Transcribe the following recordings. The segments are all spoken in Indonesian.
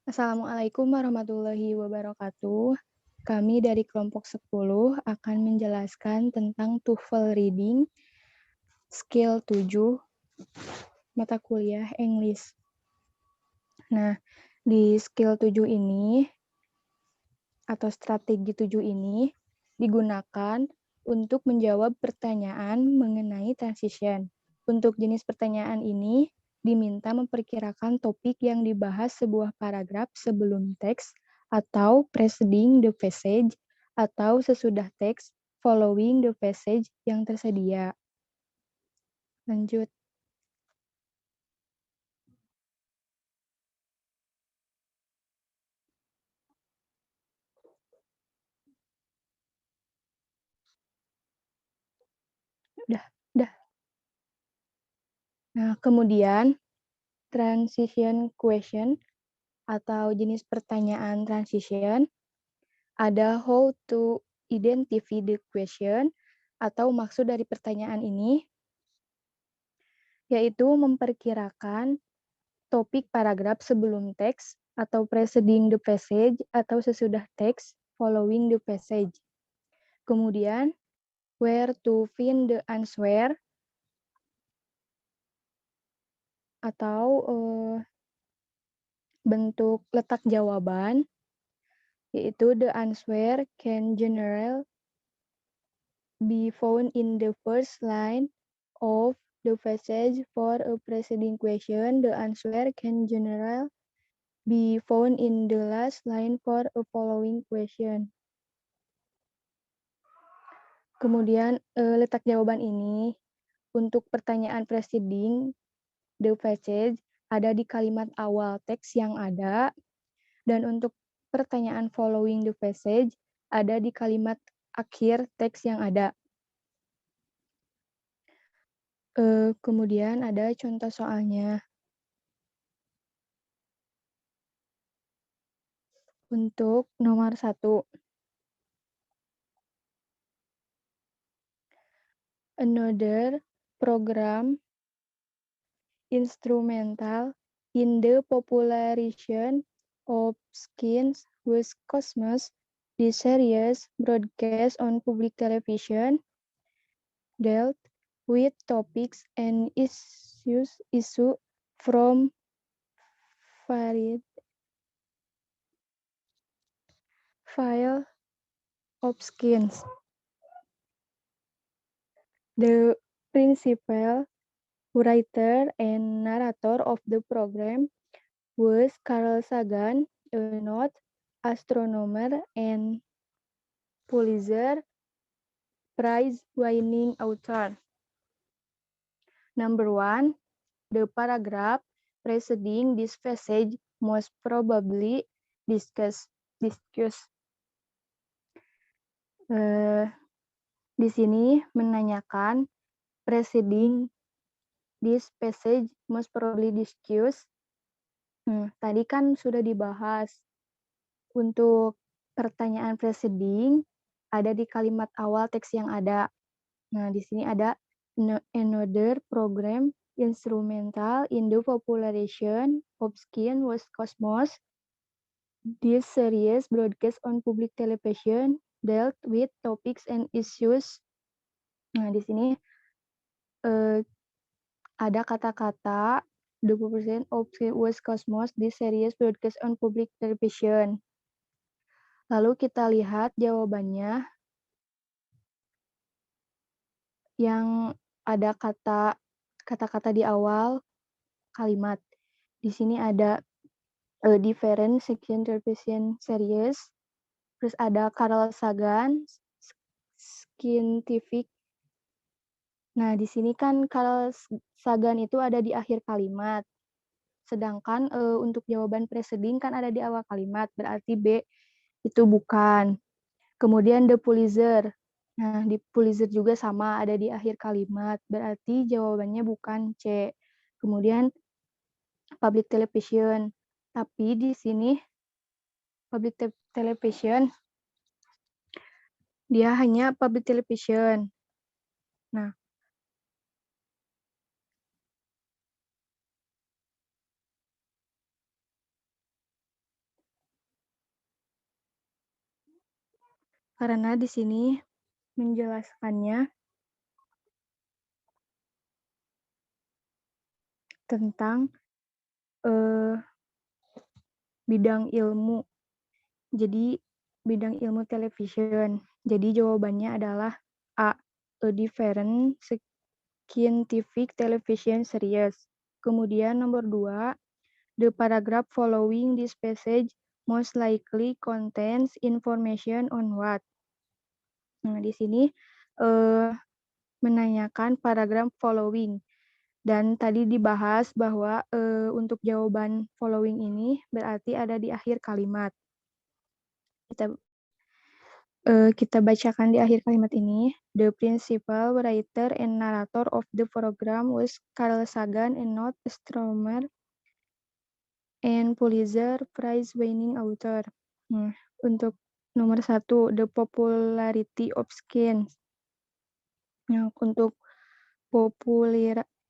Assalamualaikum warahmatullahi wabarakatuh. Kami dari kelompok 10 akan menjelaskan tentang TOEFL Reading Skill 7 mata kuliah English. Nah, di skill 7 ini atau strategi 7 ini digunakan untuk menjawab pertanyaan mengenai transition. Untuk jenis pertanyaan ini diminta memperkirakan topik yang dibahas sebuah paragraf sebelum teks atau preceding the passage atau sesudah teks following the passage yang tersedia. Lanjut. Udah. Nah, kemudian transition question atau jenis pertanyaan transition ada how to identify the question atau maksud dari pertanyaan ini, yaitu memperkirakan topik paragraf sebelum teks atau preceding the passage atau sesudah teks following the passage. Kemudian, where to find the answer atau bentuk letak jawaban, yaitu the answer can generally be found in the first line of the passage. For a preceding question, the answer can generally be found in the last line for a following question. Kemudian letak jawaban ini untuk pertanyaan preceding the passage ada di kalimat awal teks yang ada, dan untuk pertanyaan following the passage ada di kalimat akhir teks yang ada. Kemudian ada contoh soalnya. Untuk nomor 1, another program instrumental in the popularization of science was Cosmos. This series, broadcast on public television, dealt with topics and issues from varied fields of science. The principal writer and narrator of the program was Carl Sagan, a noted astronomer and Pulitzer Prize-winning author. Number 1, the paragraph preceding this passage most probably discussed. Di sini menanyakan preceding this passage most probably discussed. Tadi kan sudah dibahas. Untuk pertanyaan preceding ada di kalimat awal teks yang ada. Nah, di sini ada another program instrumental in the popularization of science was Cosmos. This series, broadcast on public television, dealt with topics and issues. Nah, di sini ada kata-kata 20% of was Cosmos. This series, broadcast on public television. Lalu kita lihat jawabannya yang ada kata-kata di awal kalimat. Di sini ada different section television series, terus ada Carl Sagan, scientific. Nah, di sini kan Carl Sagan itu ada di akhir kalimat. Sedangkan untuk jawaban preceding kan ada di awal kalimat, berarti B itu bukan. Kemudian the Pulitzer. Nah, di Pulitzer juga sama, ada di akhir kalimat. Berarti jawabannya bukan C. Kemudian public television. Tapi di sini public television, dia hanya public television. Nah, karena di sini menjelaskannya tentang eh, bidang ilmu. Jadi bidang ilmu television. Jadi jawabannya adalah A. A different scientific television series. Kemudian nomor 2, the paragraph following this passage most likely contains information on what. Nah, di sini menanyakan paragraph following. Dan tadi dibahas bahwa untuk jawaban following ini berarti ada di akhir kalimat. Kita bacakan di akhir kalimat ini. The principal writer and narrator of the program was Carl Sagan and not astronomer and Pulitzer Prize-winning author. Untuk nomor 1, the popularity of science. Nah, untuk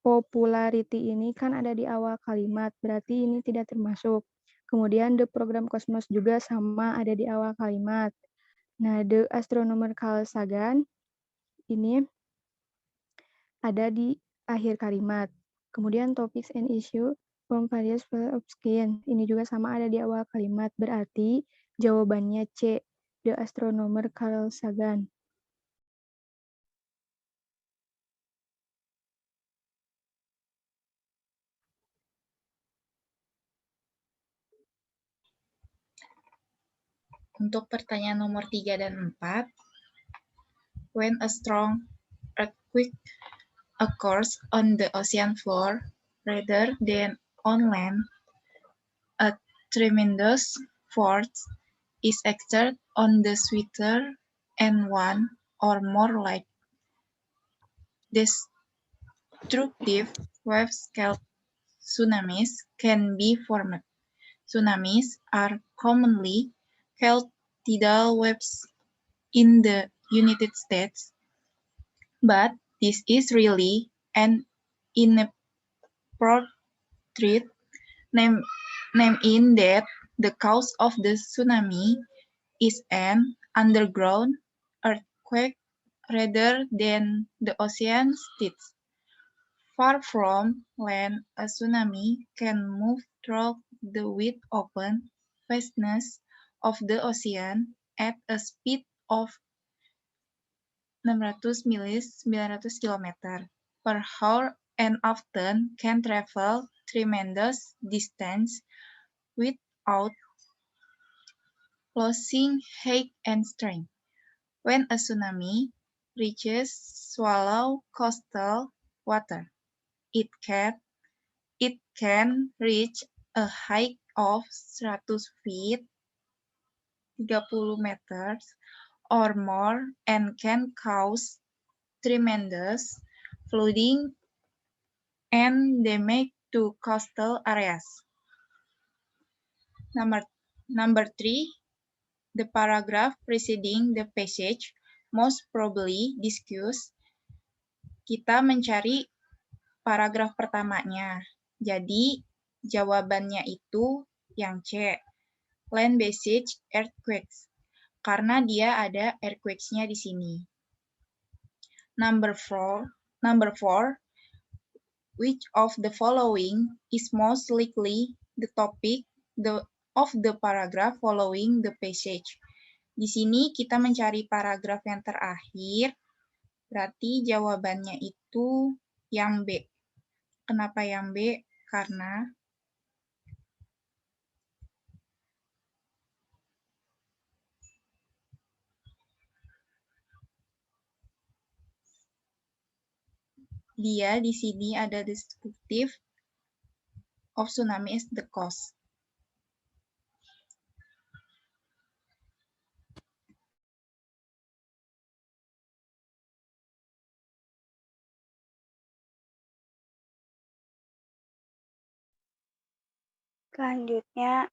popularity ini kan ada di awal kalimat, berarti ini tidak termasuk. Kemudian the program Cosmos juga sama ada di awal kalimat. Nah, the astronomer Carl Sagan ini ada di akhir kalimat. Kemudian topics and issue from various fields of science. Ini juga sama ada di awal kalimat. Berarti jawabannya C, the astronomer Carl Sagan. Untuk pertanyaan nomor 3 dan 4, when a strong earthquake occurs on the ocean floor rather than on land, a tremendous force is exerted on the sweeter and one or more like destructive waves called tsunamis can be formed. Tsunamis are commonly called tidal waves in the United States, but this is really an inappropriate name in that the cause of the tsunami is an underground earthquake rather than the ocean tides. Far from land, a tsunami can move through the wide open vastness of the ocean at a speed of 600 miles 900 km per hour and often can travel tremendous distance without losing height and strength. When a tsunami reaches shallow coastal water, it can reach a height of 100 feet 30 meters or more and can cause tremendous flooding and damage to coastal areas. Number 3, the paragraph preceding the passage most probably discussed. Kita mencari paragraf pertamanya. Jadi jawabannya itu yang C, land-based earthquakes. Karena dia ada earthquakes-nya di sini. Number 4, which of the following is most likely the topic of the paragraph following the passage? Di sini kita mencari paragraf yang terakhir, berarti jawabannya itu yang B. Kenapa yang B? Karena dia di sini ada descriptive of tsunami as the cause. Selanjutnya,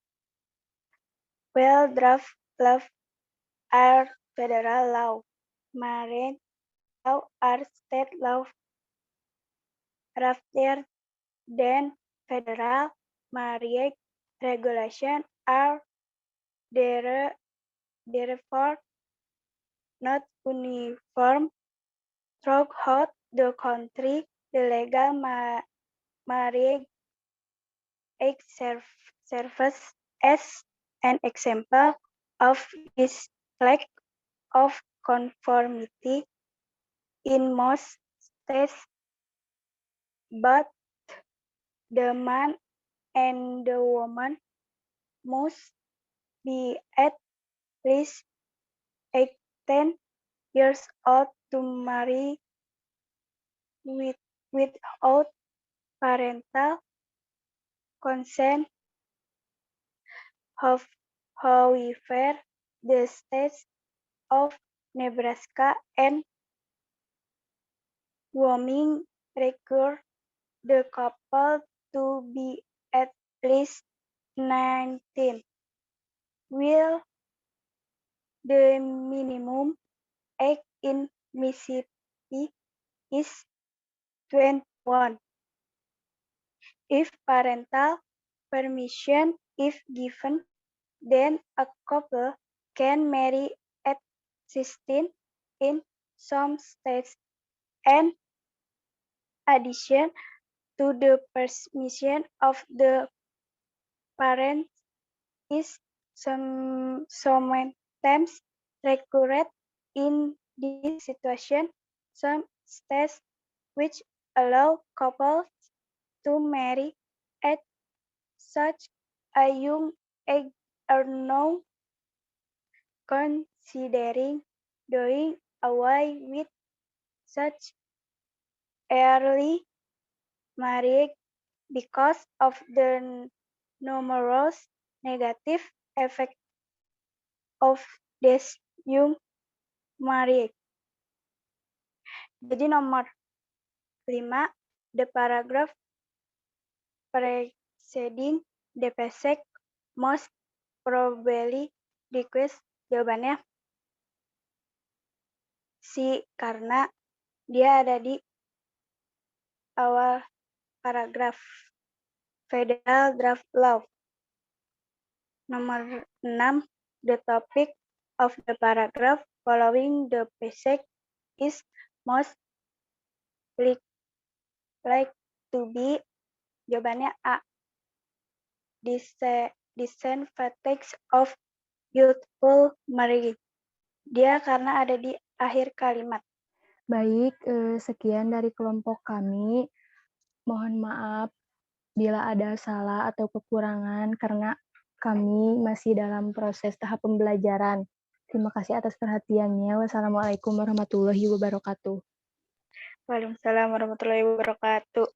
well draft law are federal law, marine law are state law, rather than federal marine regulation are therefore not uniform throughout the country. The legal marriage serves as an example of this lack of conformity in most states, but the man and the woman must be at least 18 years old to marry without parental consent. However, the states of Nebraska and Wyoming require the couple to be at least 19, while the minimum age in Mississippi is 21. If parental permission is given, then a couple can marry at 16 in some states. In addition to the permission of the parents is sometimes required in this situation. Some states which allow couples to marry at such a young age are now considering doing away with such early marriage because of the numerous negative effects of this young marriage. Jadi nomor 5, the paragraph preceding the passage most probably request. Jawabannya C, karena dia ada di awal paragraf Federal Draft Law. Nomor 6, the topic of the paragraph following the passage is most like to be. Jawabannya A, disadvantage of youthful marriage. Dia karena ada di akhir kalimat. Baik, sekian dari kelompok kami. Mohon maaf bila ada salah atau kekurangan karena kami masih dalam proses tahap pembelajaran. Terima kasih atas perhatiannya. Wassalamualaikum warahmatullahi wabarakatuh. Waalaikumsalam warahmatullahi wabarakatuh.